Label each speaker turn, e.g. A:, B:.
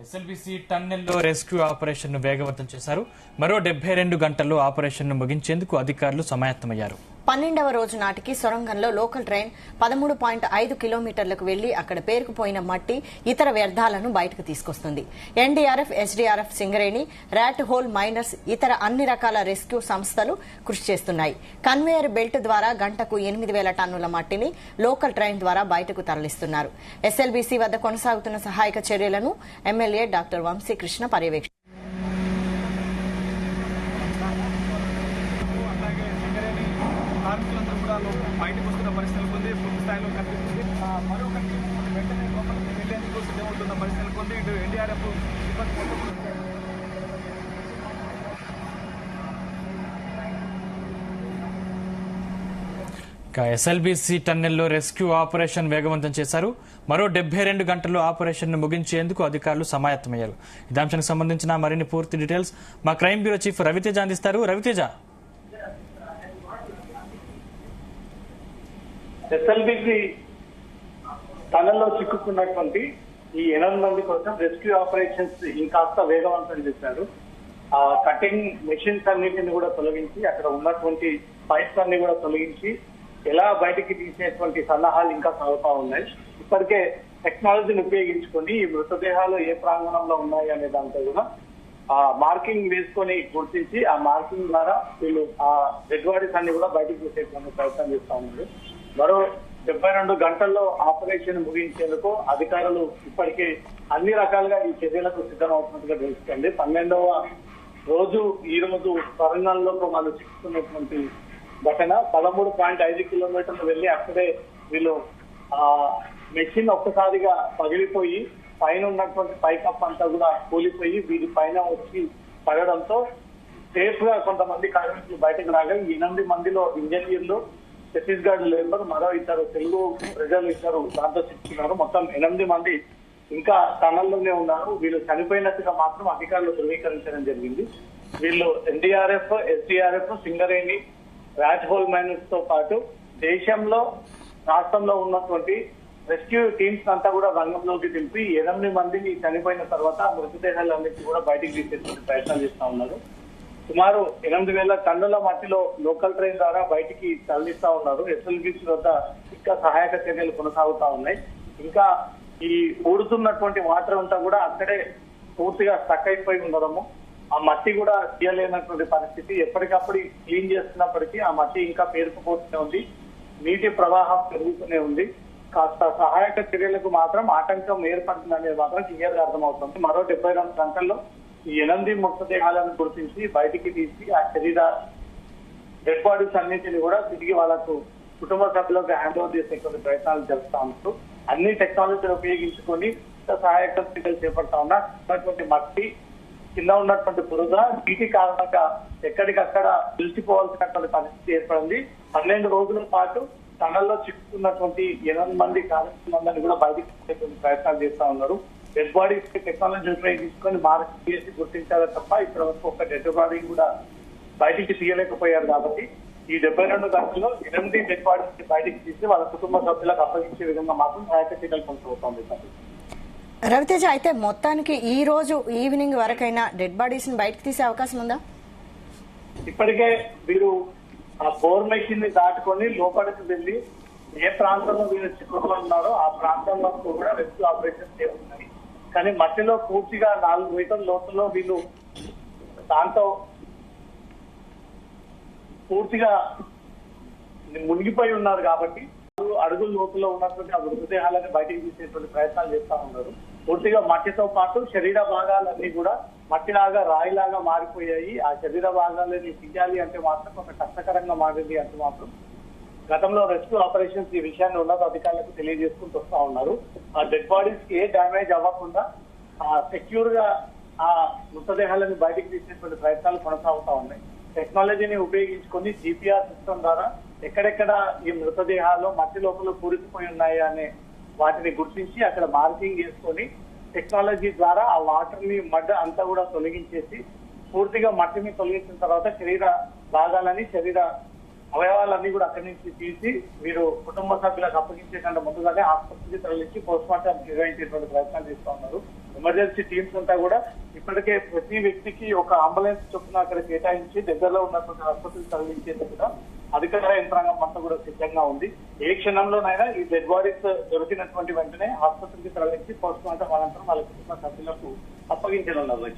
A: SLBC టన్నెల్లో rescue operation ను వేగవంతం చేశారు. మరో 72 గంటల్లో ఆపరేషన్ ను ముగించేందుకు అధికారులు సమాయత్తమయ్యారు.
B: 12వ రోజు నాటికి సొరంగంలో లోకల్ ట్రైన్ 13.5 కిలోమీటర్లకు వెళ్లి అక్కడ పేరుకుపోయిన మట్టి, ఇతర వ్యర్థాలను బయటకు తీసుకొస్తుంది. NDRF, SDRF, Singareni, rat hole miners, ఇతర అన్ని రకాల రెస్క్యూ సంస్థలు కృషి చేస్తున్నాయి. కన్వేయర్ బెల్ట్ ద్వారా గంటకు 8,000 టన్నుల మట్టిని లోకల్ ట్రైన్ ద్వారా బయటకు తరలిస్తున్నారు. ఎస్ఎల్బీసీ వద్ద కొనసాగుతున్న సహాయక చర్యలను ఎమ్మెల్యే డాక్టర్ వంశీకృష్ణ పర్యవేక్షించారు.
C: కార్మికులందరూ కూడా బయటకు వస్తున్న పరిస్థితి ఉంది. పూర్తి స్థాయిలో కనిపిస్తుంది. మరొకటి వెంటనే లోపలికి వెళ్లేందుకు సిద్ధమవుతున్న పరిస్థితి ఉంది. ఇటు ఎన్డీఆర్ఎఫ్
A: ఎస్ఎల్బీసీ టన్నెల్లో రెస్క్యూ ఆపరేషన్ వేగవంతం చేశారు. మరో 72 గంటల్లో ఆపరేషన్ ను ముగించేందుకు అధికారులు సమాయత్తమయ్యారు. ఈ అంశానికి సంబంధించిన మరిన్ని పూర్తి డీటెయిల్స్ మా క్రైమ్ బ్యూరో చీఫ్ రవితేజ అందిస్తారు. రవితేజ,
D: ఎస్ఎల్బీసీ టనల్లో చిక్కుకున్నటువంటి ఈ 8 మంది కోసం రెస్క్యూ ఆపరేషన్స్ ఇంకాస్త వేగవంతం చేశారు. ఆ కటింగ్ మెషిన్స్ అన్నింటిని కూడా తొలగించి, అక్కడ ఉన్నటువంటి పైప్స్ అన్ని కూడా తొలగించి ఎలా బయటికి తీసేటువంటి సన్నాహాలు ఇంకా సాగుతా ఉన్నాయి. ఇప్పటికే టెక్నాలజీని ఉపయోగించుకొని ఈ మృతదేహాలు ఏ ప్రాంగణంలో ఉన్నాయి అనే దాంతో కూడా ఆ మార్కింగ్ వేసుకొని గుర్తించి ఆ మార్కింగ్ ద్వారా వీళ్ళు ఆ డెడ్ బాడీస్ అన్ని కూడా బయటకు తీసేటువంటి ప్రయత్నం చేస్తా ఉన్నారు. మరో 72 గంటల్లో ఆపరేషన్ ముగించేందుకు అధికారులు ఇప్పటికే అన్ని రకాలుగా ఈ చర్యలకు సిద్ధమవుతున్నట్టుగా తెలుస్తుంది. 12వ రోజు ఈ రోజు సొరంగంలో వాళ్ళు చిక్కుతున్నటువంటి ఘటన 13.5 కిలోమీటర్లు వెళ్లి అక్కడే వీళ్ళు ఆ మెషిన్ ఒక్కసారిగా పగిలిపోయి పైన ఉన్నటువంటి పైకప్ అంతా కూడా కూలిపోయి వీరి పైన వచ్చి పడడంతో సేఫ్ గా కొంతమంది కార్మికులు బయటకు రాగా 8 మందిలో ఇంజనీర్లు, ఛత్తీస్గఢ్ లేబర్, మరో ఇద్దరు తెలుగు ప్రజలు ఇద్దరు దాంతో చిక్కున్నారు. మొత్తం 8 మంది ఇంకా టనల్లోనే ఉన్నారు. వీళ్ళు చనిపోయినట్టుగా మాత్రం అధికారులు ధృవీకరించడం జరిగింది. వీళ్ళు NDRF, SDRF, Singareni, rat hole miners తో పాటు దేశంలో రాష్ట్రంలో ఉన్నటువంటి రెస్క్యూ టీమ్స్ అంతా కూడా రంగంలోకి దింపి 8 మందిని చనిపోయిన తర్వాత మృతదేహాలన్నింటినీ కూడా బయటికి తీసేటువంటి ప్రయత్నం చేస్తా ఉన్నారు. సుమారు 8,000 టన్నుల మట్టిలో లోకల్ ట్రైన్ ద్వారా బయటికి తరలిస్తా ఉన్నారు. ఎస్ఎల్బీసీ వద్ద ఇంకా సహాయక చర్యలు కొనసాగుతా ఉన్నాయి. ఇంకా ఈ ఊడుతున్నటువంటి వాటర్ అంతా కూడా అక్కడే పూర్తిగా స్టక్ అయిపోయి ఉండడము, ఆ మట్టి కూడా తీయలేనటువంటి పరిస్థితి. ఎప్పటికప్పుడు క్లీన్ చేస్తున్నప్పటికీ ఆ మట్టి ఇంకా పేరుకుపోతూనే ఉంది. నీటి ప్రవాహం పెరుగుతూనే ఉంది. కాస్త సహాయక చర్యలకు మాత్రం ఆటంకం ఏర్పడుతుంది అనేది మాత్రం క్లియర్ గా అర్థమవుతుంది. మరో 72 గంటల్లో ఈ 8 మృతదేహాలను గుర్తించి బయటికి తీసి ఆ శరీర డెడ్ బాడీస్ అన్నింటినీ కూడా తిరిగి వాళ్ళకు కుటుంబ సభ్యులకు హ్యాండ్ ఓవర్ చేసేటువంటి ప్రయత్నాలు జరుపుతా ఉంటూ అన్ని టెక్నాలజీని ఉపయోగించుకొని సహాయక చర్యలు చేపడతా ఉన్నటువంటి మట్టి, కింద ఉన్నటువంటి బురద, నీటి కారణంగా ఎక్కడికక్కడ నిలిచిపోవాల్సినటువంటి పరిస్థితి ఏర్పడింది. 12 రోజుల పాటు టనల్లో చిక్కుతున్నటువంటి 8 మంది కార్మికులందరినీ కూడా బయటకు తీసేటువంటి ప్రయత్నాలు చేస్తా ఉన్నారు. డెడ్ బాడీస్ టెక్నాలజీ ఉపయోగించుకొని మార్క్ చేసి గుర్తించారే తప్ప ఇప్పటి వరకు ఒక డెడ్ బాడీ కూడా బయటికి తీయలేకపోయారు. కాబట్టి ఈ 72 గంటల్లో 8 డెడ్ బాడీస్ బయటికి తీసి వాళ్ళ కుటుంబ సభ్యులకు అప్పగించే విధంగా మాత్రం సహాయక చర్యలు కొనసాగుతోంది.
B: రవితేజ, అయితే మొత్తానికి ఈ రోజు ఈవినింగ్ వరకైనా డెడ్ బాడీస్ ని బయటకు తీసే అవకాశం ఉందా?
D: ఇప్పటికే వీరు ఆ బోర్ మెషిన్ ని దాటుకొని లోపలికి వెళ్లి ఏ ప్రాంతంలో వీరు చిక్కుకొని ఉన్నారో ఆ ప్రాంతంలో కూడా రెస్క్యూ ఆపరేషన్ చేస్తున్నాయి. కానీ మట్టిలో పూర్తిగా 4 మీటర్ల లోతులో వీళ్ళు దాంతో పూర్తిగా మునిగిపోయి ఉన్నారు. కాబట్టి అడుగుల లోతులో ఉన్నటువంటి ఆ మృతదేహాలను బయటికి తీసేటువంటి ప్రయత్నాలు చేస్తా ఉన్నారు. పూర్తిగా మట్టితో పాటు శరీర భాగాలన్నీ కూడా మట్టిలాగా రాయిలాగా మారిపోయాయి. ఆ శరీర భాగాలని తీయాలి అంటే మాత్రం ఒక కష్టకరంగా మారింది అంటే మాత్రం గతంలో రెస్క్యూ ఆపరేషన్స్ ఈ విషయాన్ని ఉన్నత అధికారులకు తెలియజేసుకుంటూ వస్తా ఉన్నారు. ఆ డెడ్ బాడీస్ కి ఏ డ్యామేజ్ అవ్వకుండా సెక్యూర్ గా ఆ మృతదేహాలను బయటికి తీసేటువంటి ప్రయత్నాలు కొనసాగుతా ఉన్నాయి. టెక్నాలజీని ఉపయోగించుకొని జీపీఆర్ సిస్టమ్ ద్వారా ఎక్కడెక్కడ ఈ మృతదేహాలు మట్టి లోపల కూరుకుపోయి ఉన్నాయి అనే వాటిని గుర్తించి అక్కడ మార్కింగ్ చేసుకొని టెక్నాలజీ ద్వారా ఆ వాటర్ ని మడ్ అంతా కూడా తొలగించేసి పూర్తిగా మట్టిని తొలగించిన తర్వాత శరీర భాగాలని, శరీర అవయవాలన్నీ కూడా అక్కడి నుంచి తీసి మీరు కుటుంబ సభ్యులకు అప్పగించే కంటే ముందుగానే ఆసుపత్రికి తరలించి పోస్ట్ మార్టం నిర్వహించేటువంటి ప్రయత్నాలు చేస్తా ఉన్నారు. ఎమర్జెన్సీ టీమ్స్ అంతా కూడా ఇప్పటికే ప్రతి వ్యక్తికి ఒక అంబులెన్స్ చొప్పున అక్కడ కేటాయించి దగ్గరలో ఉన్నటువంటి ఆసుపత్రికి తరలించేందుకు కూడా అధికార యంత్రాంగం అంతా కూడా సిద్ధంగా ఉంది. ఏ క్షణంలోనైనా ఈ డెడ్ బాడీస్ దొరికినటువంటి వెంటనే ఆసుపత్రికి తరలించి పోస్ట్ మార్టం అనంతరం వాళ్ళ కుటుంబ సభ్యులకు అప్పగించనున్నారు.